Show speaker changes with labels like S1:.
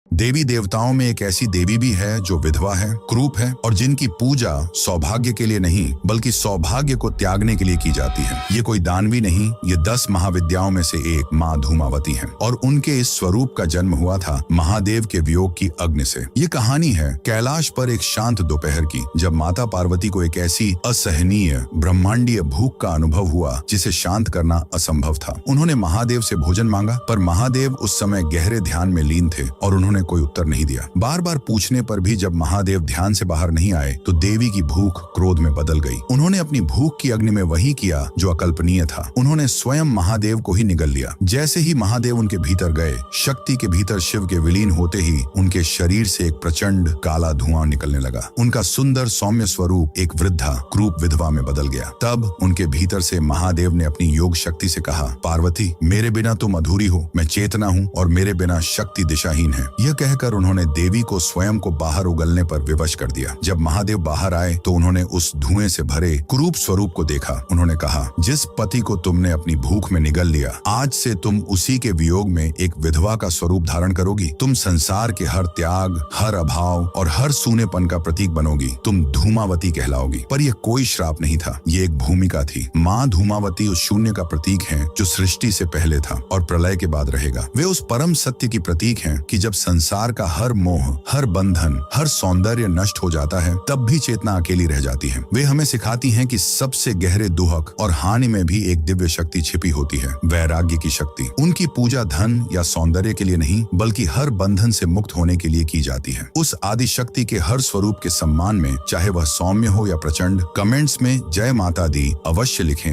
S1: देवी देवताओं में एक ऐसी देवी भी है जो विधवा है, क्रूप है और जिनकी पूजा सौभाग्य के लिए नहीं बल्कि सौभाग्य को त्यागने के लिए की जाती है। ये कोई दानवी नहीं, ये 10 महाविद्याओं में से एक माँ धूमावती है और उनके इस स्वरूप का जन्म हुआ था महादेव के वियोग की अग्नि से। ये कहानी है कैलाश पर एक शांत दोपहर की, जब माता पार्वती को एक ऐसी असहनीय ब्रह्मांडीय भूख का अनुभव हुआ जिसे शांत करना असंभव था। उन्होंने महादेव से भोजन मांगा, पर महादेव उस समय गहरे ध्यान में लीन थे और उन्होंने कोई उत्तर नहीं दिया। बार बार पूछने पर भी जब महादेव ध्यान से बाहर नहीं आए तो देवी की भूख क्रोध में बदल गई। उन्होंने अपनी भूख की अग्नि में वही किया जो अकल्पनीय था। उन्होंने स्वयं महादेव को ही निगल लिया। जैसे ही महादेव उनके भीतर गए, शक्ति के भीतर शिव के विलीन होते ही उनके शरीर से एक प्रचंड काला धुआं निकलने लगा। उनका सुंदर सौम्य स्वरूप एक वृद्धा क्रूप विधवा में बदल गया। तब उनके भीतर से महादेव ने अपनी योग शक्ति से कहा, पार्वती, मेरे बिना तुम अधूरी हो, मैं चेतना हूँ और मेरे बिना शक्ति दिशाहीन है। यह कहकर उन्होंने देवी को स्वयं को बाहर उगलने पर विवश कर दिया। जब महादेव बाहर आए तो उन्होंने उस धुएं से भरे कुरूप स्वरूप को देखा। उन्होंने कहा, जिस पति को तुमने अपनी भूख में निगल लिया, आज से तुम उसी के वियोग में एक विधवा का स्वरूप धारण करोगी। तुम संसार के हर त्याग, हर अभाव और हर सूनेपन का प्रतीक बनोगी। तुम धूमावती कहलाओगी। पर यह कोई श्राप नहीं था, ये एक भूमिका थी। माँ धूमावती उस शून्य का प्रतीक है जो सृष्टि से पहले था और प्रलय के बाद रहेगा। वे उस परम सत्य की प्रतीक हैं कि जब संसार का हर मोह, हर बंधन, हर सौंदर्य नष्ट हो जाता है, तब भी चेतना अकेली रह जाती है। वे हमें सिखाती हैं कि सबसे गहरे दुहक और हानि में भी एक दिव्य शक्ति छिपी होती है, वैराग्य की शक्ति। उनकी पूजा धन या सौंदर्य के लिए नहीं बल्कि हर बंधन से मुक्त होने के लिए की जाती है। उस आदि शक्ति के हर स्वरूप के सम्मान में, चाहे वह सौम्य हो या प्रचंड, कमेंट्स में जय माता दी अवश्य लिखें।